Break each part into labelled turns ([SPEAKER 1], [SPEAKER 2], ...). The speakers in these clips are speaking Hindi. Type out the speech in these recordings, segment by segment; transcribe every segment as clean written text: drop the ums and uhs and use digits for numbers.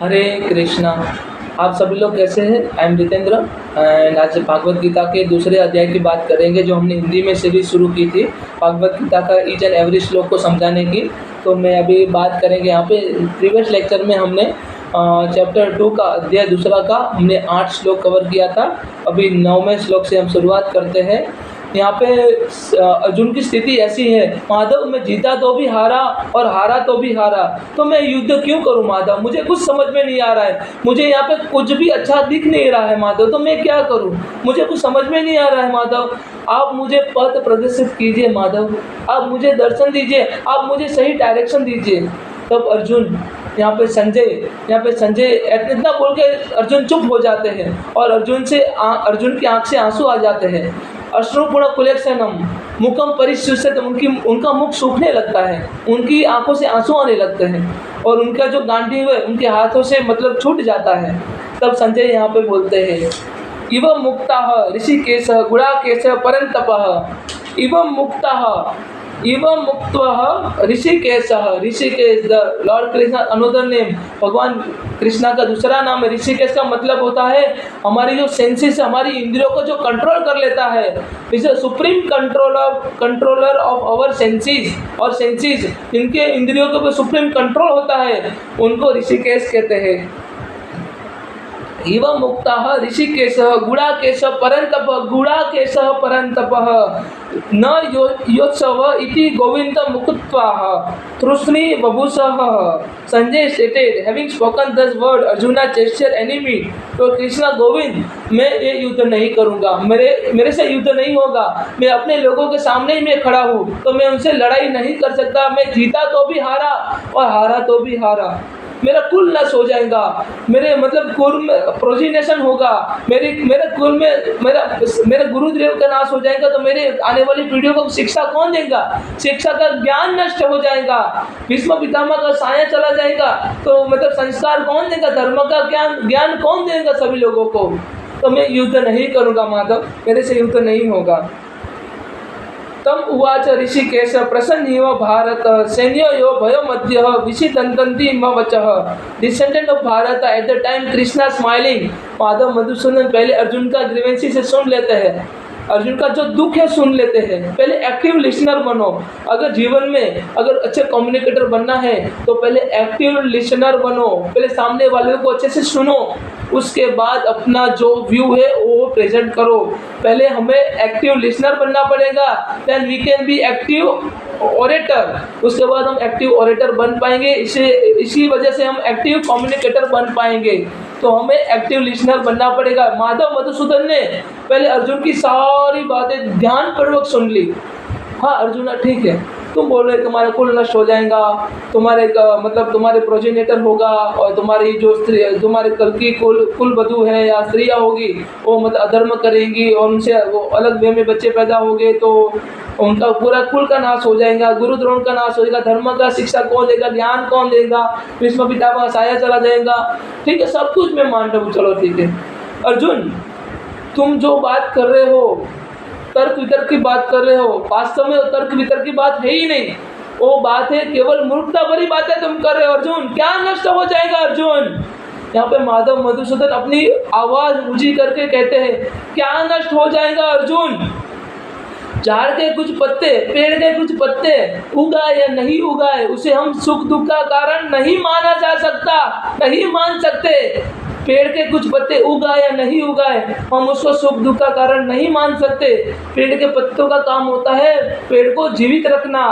[SPEAKER 1] हरे कृष्णा। आप सभी लोग कैसे हैं? आई एम जितेंद्र एंड आज भागवत गीता के दूसरे अध्याय की बात करेंगे जो हमने हिंदी में सीरीज शुरू की थी भागवत गीता का ईच एंड एवरी श्लोक को समझाने की। तो मैं अभी बात करेंगे यहाँ पे। प्रीवियस लेक्चर में हमने चैप्टर 2 का अध्याय दूसरा का हमने 8 श्लोक कवर किया था। अभी 9वें श्लोक से हम शुरुआत करते हैं। यहाँ पे अर्जुन की स्थिति ऐसी है, माधव मैं जीता तो भी हारा और हारा तो भी हारा, तो मैं युद्ध क्यों करूँ माधव? मुझे कुछ समझ में नहीं आ रहा है, मुझे यहाँ पे कुछ भी अच्छा दिख नहीं रहा है माधव, तो मैं क्या करूँ? मुझे कुछ समझ में नहीं आ रहा है माधव। आप मुझे पथ प्रदर्शित कीजिए माधव, आप मुझे दर्शन दीजिए, आप मुझे सही डायरेक्शन दीजिए। तब अर्जुन यहाँ पे संजय इतना बोल के अर्जुन चुप हो जाते हैं और अर्जुन की आंख से आंसू आ जाते हैं। अश्रुपूर्ण कुलेक्षणम मुखम परिशुष्यत, उनका मुख सूखने लगता है, उनकी आंखों से आंसू आने लगते हैं और उनका जो गांडीव है उनके हाथों से मतलब छूट जाता है। तब संजय यहाँ पे बोलते हैं, इव मुक्ताः ऋषिकेश गुणाकेश परंतपः, इव मुक्ताः इवं मुक्तः Rishikesh the Lord Krishna another name, भगवान कृष्णा का दूसरा नाम है ऋषिकेश। का मतलब होता है हमारी जो सेंसेस, हमारी इंद्रियों को जो कंट्रोल कर लेता है, is supreme controller of our senses. और सेंसेस इनके इंद्रियों के ऊपर सुप्रीम कंट्रोल होता है, उनको ऋषिकेश कहते हैं। इव मुक्ताः ऋषिकेश गुणाकेश परंतपः न योत्सव इति गोविंद मुकुत्वाः तृष्णी बभूषः। Sanjay stated, having spoken this word Arjuna chastiser enemy to Krishna Govind, मैं ये युद्ध नहीं करूँगा, मेरे से युद्ध नहीं होगा, मैं अपने लोगों के सामने ही मैं खड़ा हूँ, तो मैं उनसे लड़ाई नहीं कर सकता। मैं जीता तो भी हारा और हारा तो भी हारा, मेरा कुल नष्ट हो जाएगा, मेरे मतलब कुल में प्रोजिनेशन होगा, मेरे कुल में मेरे गुरुदेव का नाश हो जाएगा, तो मेरे आने वाली पीढ़ियों को शिक्षा कौन देगा? शिक्षा का ज्ञान नष्ट हो जाएगा, भीष्म पितामह का साया चला जाएगा, तो मतलब संस्कार कौन देगा? धर्म का ज्ञान कौन देगा सभी लोगों को? तो मैं युद्ध नहीं करूँगा माधव, मेरे से युद्ध नहीं होगा। तम उवाच ऋषिकेश प्रसन्निव भारत सैन्यो भयो मध्य विषिदंती वचः। Descendant of Bharat at the time Krishna smiling. Madhav Madhusudan पहले अर्जुन का ग्रीवेंसी से सुन लेते हैं, अर्जुन का जो दुख है सुन लेते हैं। पहले एक्टिव लिसनर बनो, अगर जीवन में अगर अच्छे कम्युनिकेटर बनना है तो पहले एक्टिव लिसनर बनो, पहले सामने वाले को अच्छे से सुनो, उसके बाद अपना जो व्यू है वो प्रेजेंट करो। पहले हमें एक्टिव लिसनर बनना पड़ेगा, then we can be active orator, उसके बाद हम एक्टिव ऑरेटर बन पाएंगे। इसी वजह से हम एक्टिव कम्युनिकेटर बन पाएंगे, तो हमें एक्टिव लिसनर बनना पड़ेगा। माधव मधुसूदन ने पहले अर्जुन की सारी बातें ध्यानपूर्वक सुन ली। हाँ अर्जुन ठीक है, तुम बोल रहे तुम्हारा कुल नष्ट हो जाएगा, तुम्हारे प्रोजेनेटर होगा और तुम्हारी जो स्त्री, तुम्हारे कल की कुल वधू है या स्त्रियाँ होगी वो मतलब अधर्म करेंगी और उनसे वो अलग वे में बच्चे पैदा होंगे, तो उनका पूरा कुल का नाश हो जाएगा, गुरु द्रोण का नाश हो जाएगा, धर्म का शिक्षा कौन देगा, ज्ञान कौन देगा, भीष्म पितामह साया चला जाएगा। ठीक है, सब कुछ मैं मान रहा हूँ, चलो ठीक है। अर्जुन तुम जो बात कर रहे हो, तर्क वितर्क की बात कर रहे हो, वास्तव में तर्क वितर्क की बात है ही नहीं, वो बात है केवल मूर्खता भरी बातें तुम कर रहे हो। अर्जुन क्या नष्ट हो जाएगा अर्जुन? यहाँ पे माधव मधुसूदन अपनी आवाज ऊंची करके कहते हैं क्या नष्ट हो जाएगा अर्जुन? झाड़ के कुछ पत्ते, पेड़ के कुछ पत्ते उगाए या नहीं उगाए, उसे हम सुख दुख का कारण नहीं माना जा सकता, नहीं मान सकते। पेड़ के कुछ पत्ते उगाए या नहीं उगाए, हम उसको सुख दुख का कारण नहीं मान सकते। पेड़ के पत्तों का काम होता है पेड़ को जीवित रखना।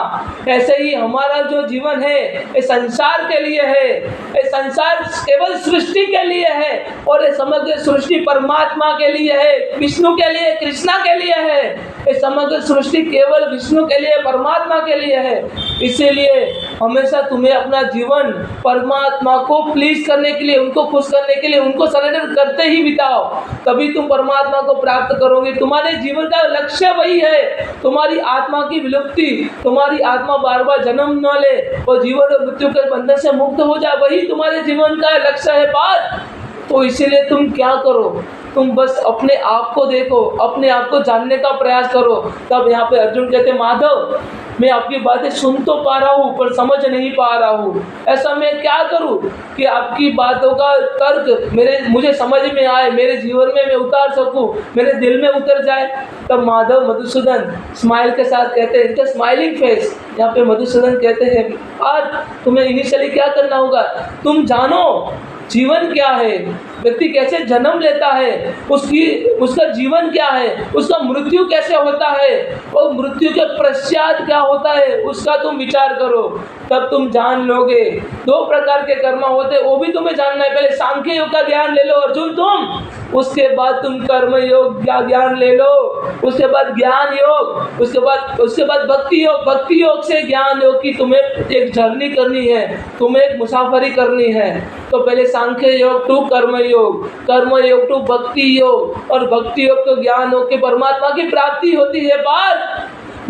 [SPEAKER 1] ऐसे ही हमारा जो जीवन है ये संसार के लिए है, ये संसार केवल सृष्टि के लिए है और ये समग्र सृष्टि परमात्मा के लिए है, विष्णु के लिए, कृष्णा के लिए है। ये समग्र सृष्टि केवल विष्णु के लिए, परमात्मा के लिए है। इसीलिए हमेशा तुम्हें अपना जीवन परमात्मा को प्लीज करने के लिए, उनको खुश करने के लिए, उनको सरेंडर करते ही बिताओ, तभी तुम परमात्मा को प्राप्त करोगे। तुम्हारे जीवन का लक्ष्य वही है, तुम्हारी आत्मा की विलुप्ति, तुम्हारी आत्मा बार बार जन्म न ले और जीवन और मृत्यु के बंधन से मुक्त हो जाए, वही तुम्हारे जीवन का लक्ष्य है बात। तो इसीलिए तुम क्या करो, तुम बस अपने आप को देखो, अपने आप को जानने का प्रयास करो। तब यहाँ पे अर्जुन कहते माधव मैं आपकी बातें सुन तो पा रहा हूँ पर समझ नहीं पा रहा हूँ, ऐसा मैं क्या करूँ कि आपकी बातों का तर्क मुझे समझ में आए, मेरे जीवन में मैं उतार सकूँ, मेरे दिल में उतर जाए। तब माधव मधुसूदन स्माइल के साथ कहते हैं, इनका स्माइलिंग फेस, यहाँ पे मधुसूदन कहते हैं आज तुम्हें इनिशियली क्या करना होगा, तुम जानो जीवन क्या है, व्यक्ति कैसे जन्म लेता है, उसका जीवन क्या है, उसका मृत्यु कैसे होता है और मृत्यु के पश्चात क्या होता है, उसका तुम विचार करो, तब तुम जान लोगे। 2 प्रकार के कर्म होते, वो भी तुम्हें जानना है। पहले सांख्य योग का ज्ञान ले लो अर्जुन तुम, उसके बाद तुम कर्म योग का ज्ञान ले लो, उसके बाद ज्ञान योग, उसके बाद भक्ति योग, भक्ति योग से ज्ञान योग की तुम्हें एक जर्नी करनी है, तुम्हें एक मुसाफरी करनी है। तो पहले सांख्य योग टू कर्म योग टू भक्ति योग, और भक्ति योग तो ज्ञान योग के परमात्मा की प्राप्ति होती है। बात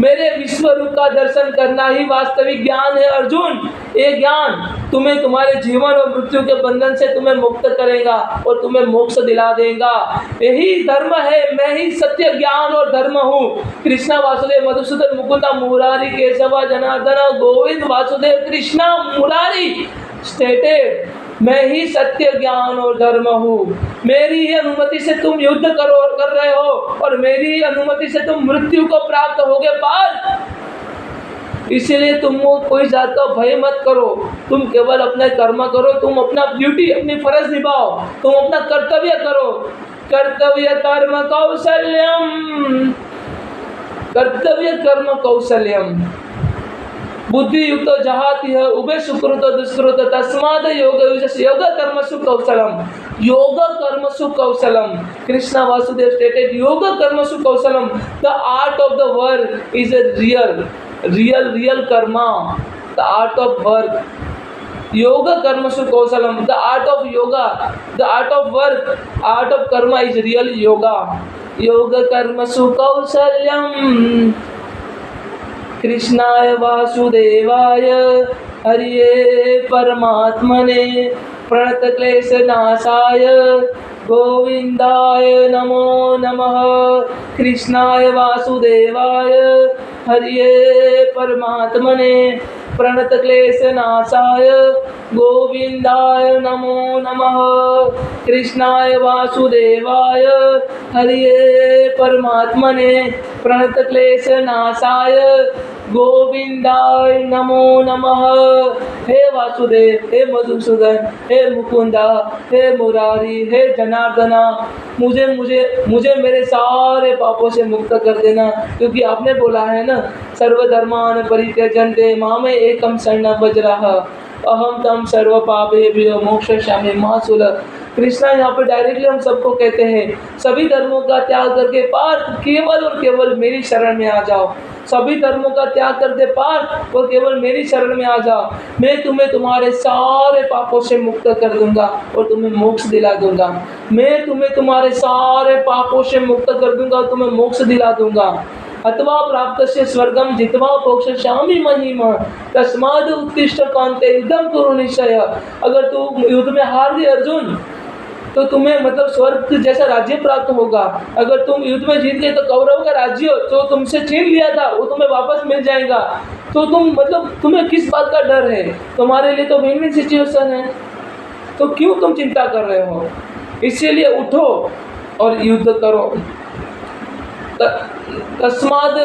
[SPEAKER 1] मेरे विश्व रूप का दर्शन करना ही वास्तविक ज्ञान है अर्जुन। ये ज्ञान तुम्हें तुम्हारे जीवन और मृत्यु के बंधन से तुम्हें मुक्त करेगा और तुम्हें मोक्ष दिला देगा। यही धर्म है, मैं ही सत्य ज्ञान और धर्म हूँ। कृष्णा वासुदेव मधुसूदन मुकुंदा मुरारी केशवा जनार्दन गोविंद वासुदेव कृष्णा मुरारी स्टेटेड, मैं ही सत्य ज्ञान और धर्म हूँ। मेरी ही अनुमति से तुम युद्ध कर रहे हो और मेरी ही अनुमति से तुम मृत्यु को प्राप्त होगे पार। इसलिए तुम कोई जात का भय मत करो, तुम केवल अपना कर्म करो, तुम अपना ड्यूटी अपनी फर्ज निभाओ, तुम अपना कर्तव्य करो। कर्तव्य कर्म कौशल्यम, कर्तव्य कर्म कौशल्यम बुद्धि युक्त जहाति है उभय सुकृत दुष्कृत तस्माद योग कर्मसु कौशलम, योग कर्मसु कौशलम। कृष्णा वासुदेव स्टेटेड योग कर्मसु कौशलम, the art of the work is a real karma, the art of work, योग कर्मसु कौशलम, the art of yoga, the art of work, art of karma is real yoga. योग कर्मसु कौशल्यम कृष्णाय वासुदेवाय हरिये परमात्मने प्रणतक्लेशनाशाय गोविंदाय नमो नमः। कृष्णाय वासुदेवाय हरिये परमात्मने प्रणतक्लेशनाशाय गोविंदाय नमो नमः। कृष्णाय वासुदेवाय हरिये परमात्मने प्रणतक्लेशनाशाय गोविंदाय नमो नमः। हे वासुदेव, हे मधुसूदन, हे मुकुंदा, हे मुरारी, हे जनार्दना, मुझे मेरे सारे पापों से मुक्त कर देना, क्योंकि आपने बोला है ना, सर्वधर्मान परित्यजन्ते मामे एकम शरणं व्रजः अहम तम सर्व पापेभ्यो मोक्षयिष्यामि मा शुचः। कृष्णा यहाँ पर डायरेक्टली हम सबको कहते हैं, सभी धर्मों का त्याग करके पार्थ केवल और केवल मेरी शरण में आ जाओ। सभी धर्मों का त्याग कर दे पार्थ और केवल मेरी शरण में आ जाओ। मैं तुम्हें तुम्हारे सारे पापों से मुक्त कर दूंगा और तुम्हें मोक्ष दिला दूंगा। मैं तुम्हें तुम्हारे सारे पापों से मुक्त कर दूंगा और तुम्हें मोक्ष दिला दूंगा। अथवा प्राप्त से स्वर्गम जित्वा मोक्षयिष्यामि महिमा तस्माद् उत्तिष्ठ कान्ते इदं कुरु निश्चय। अगर तू युद्ध में हार गए अर्जुन, तो तुम्हें मतलब स्वर्ग जैसा राज्य प्राप्त होगा। अगर तुम युद्ध में जीत गए तो कौरव का राज्य जो तुमसे छीन लिया था वो तुम्हें वापस मिल जाएगा। तो तुम्हें किस बात का डर है? तुम्हारे लिए तो विन-विन सिचुएशन है, तो क्यों तुम चिंता कर रहे हो? इसीलिए उठो और युद्ध करो। तस्माद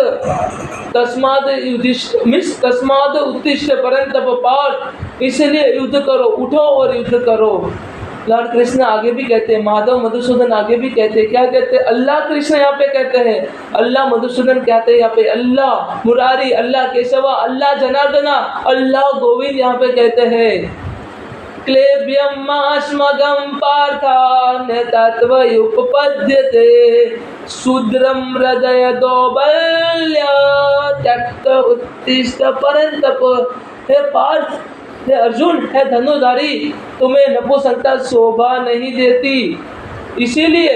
[SPEAKER 1] उत्तिष्ठ परंतप पार्थ, इसलिए युद्ध करो, उठो और युद्ध करो। लॉर्ड कृष्ण आगे भी कहते हैं, माधव मधुसूदन आगे भी कहते हैं, क्या कहते हैं? अल्लाह कृष्ण यहाँ पे कहते हैं, अल्लाह मधुसूदन कहते हैं यहाँ पे, अल्लाह मुरारी, अल्लाह केशवा, अल्लाह जनार्दना, अल्लाह गोविंद यहाँ पे कहते हैं। क्लेब्यम माश्मगम पार्थान तत्वयुपपद्यते शूद्रम हृदय दौर्बल्य त्यक्त उत्तिष्ठ परंतप। हे पार्थ, हे अर्जुन, हे धनुधारी, तुम्हें नपुंसकता शोभा नहीं देती, इसीलिए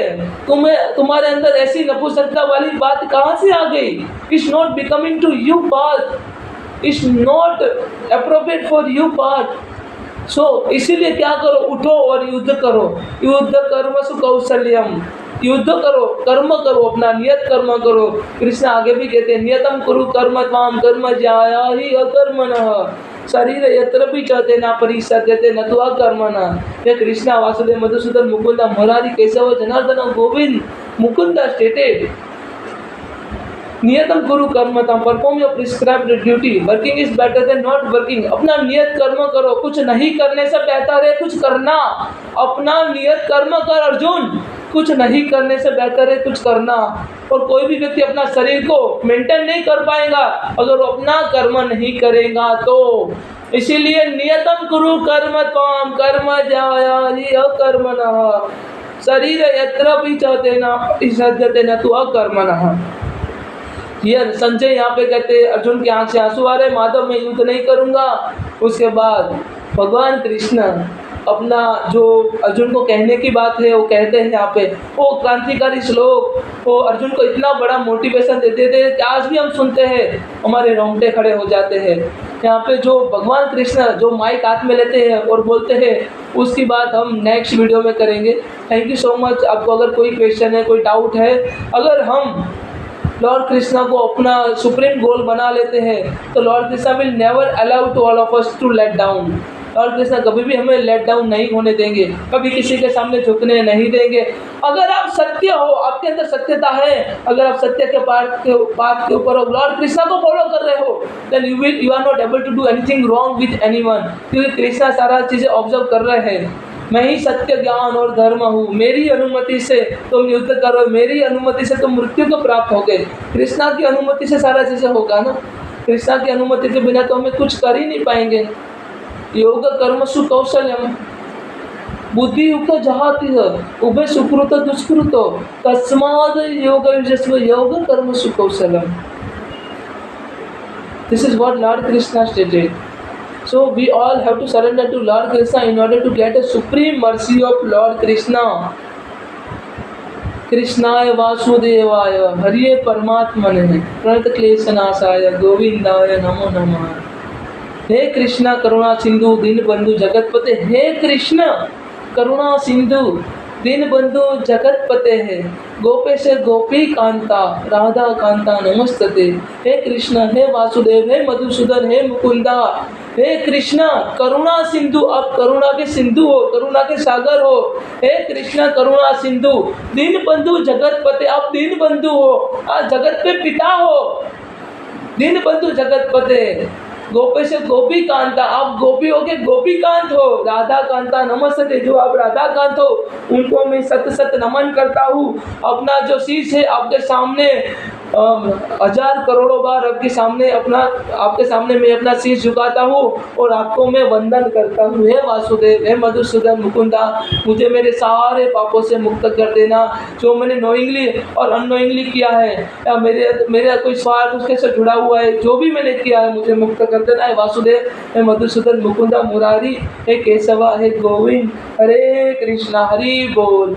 [SPEAKER 1] तुम्हारे अंदर ऐसी नपुंसकता वाली बात कहाँ से आ गई? It's not becoming to you Parth, it's not appropriate for you Parth. इसीलिए क्या करो, उठो और युद्ध करो। युद्ध कर्मसु कौशल्यम, युद्ध करो, कर्म करो, अपना नियत कर्म करो। कृष्ण आगे भी कहते हैं नियतम कुरु कर्म त्वाम कर्म ज्याया ही अकर्मणः शरीर यत्र भी चलते ना परिसद्यते न तो अकर्मणः। ये कृष्णा वासुदेव मधुसूदन मुकुंद मुरारी केशव जनार्दन गोविंद मुकुंद स्टेटेड नियतम गुरु कर्म तम perform your prescribed duty, working is better than not working. अपना नियत कर्म करो, कुछ नहीं करने से बेहतर है कुछ करना। अपना नियत कर्म कर अर्जुन, कुछ नहीं करने से बेहतर है कुछ करना। और कोई भी व्यक्ति अपना शरीर को मेंटेन नहीं कर पाएगा अगर वो अपना कर्म नहीं करेगा तो। इसीलिए नियतम कुरु कर्म त्वाम कर्म ज्यायाहि अकर्मणः शरीर यत्र भी चलते न सद्यते न तु अकर्मणः। ये संजय यहाँ पे कहते अर्जुन की आंख से आंसू आ रहे, माधव मैं युद्ध नहीं करूँगा। उसके बाद भगवान कृष्ण अपना जो अर्जुन को कहने की बात है वो कहते हैं यहाँ पे, वो क्रांतिकारी श्लोक वो अर्जुन को इतना बड़ा मोटिवेशन देते थे कि आज भी हम सुनते हैं हमारे रोंगटे खड़े हो जाते हैं। यहाँ पे जो भगवान कृष्ण जो माइक हाथ में लेते हैं और बोलते हैं उसकी बात हम नेक्स्ट वीडियो में करेंगे। Thank you so much. आपको अगर कोई क्वेश्चन है, कोई डाउट है, अगर हम लॉर्ड कृष्णा को अपना सुप्रीम गोल बना लेते हैं तो lord Krishna will never allow to all of us to let down. Lord Krishna कभी भी हमें लेट डाउन नहीं होने देंगे, कभी किसी के सामने झुकने नहीं देंगे। अगर आप सत्य हो, आपके अंदर सत्यता है, अगर आप सत्य के पाथ के ऊपर हो, लॉर्ड कृष्णा को फॉलो कर रहे हो, then you are not able to do anything wrong with anyone, क्योंकि कृष्णा सारा चीज़ें ऑब्जर्व कर रहे हैं। मैं ही सत्य ज्ञान और धर्म हूँ, मेरी अनुमति से तुम युद्ध करो, मेरी अनुमति से तुम मृत्यु को प्राप्त हो गए। कृष्णा की अनुमति से सारा चीज़ें होगा ना, कृष्णा की अनुमति के बिना तो हमें कुछ कर ही नहीं पाएंगे। योग कर्मसु कौशल्यम बुद्धि युक्त जहाति उभय सुकृत दुष्कृत तस्माद योग युजस्व योग कर्मसु कौशल्यम। This is what lord Krishna stated. So we all have to surrender to Lord Krishna in order to get a supreme mercy of Lord Krishna. कृष्णाय वासुदेवाय हरिये परमात्मने प्रणत क्लेशनाशाय गोविंदाय नमो नमः। हे कृष्णा करुणा सिंधु दीन बंधु जगतपते, हे कृष्ण करुणा सिंधु दीन बंधु जगतपते है, गोपेश गोपी कांता राधा कांता नमस्तते। हे कृष्ण, हे वासुदेव, हे मधुसूदन, हे मुकुंदा, हे कृष्णा करुणा सिंधु, आप करुणा के सिंधु हो, करुणा के सागर हो। हे कृष्णा करुणा सिंधु दीन बंधु जगतपते, आप दीन बंधु हो, आप जगत पे पिता हो, दीन बंधु जगतपते। गोपेश गोपी कांता, आप गोपी हो के गोपी कांत हो, राधा कांता नमस्ते, जो आप राधा कांत हो उनको मैं सत सत नमन करता हूँ। अपना जो शीश है आपके सामने हजार करोड़ों बार आपके सामने मैं अपना शीश झुकाता हूँ और आपको मैं वंदन करता हूँ। हे वासुदेव, हे मधुसूदन मुकुंदा, मुझे मेरे सारे पापों से मुक्त कर देना, जो मैंने नोइंगली और अननोइंगली किया है या मेरा कोई स्वार्थ उसके से जुड़ा हुआ है, जो भी मैंने किया है मुझे मुक्त कर देना। है वासुदेव, हे मधुसूदन मुकुंदा मुरारी, हे केशवा, हे गोविंद, हरे कृष्णा, हरि बोल।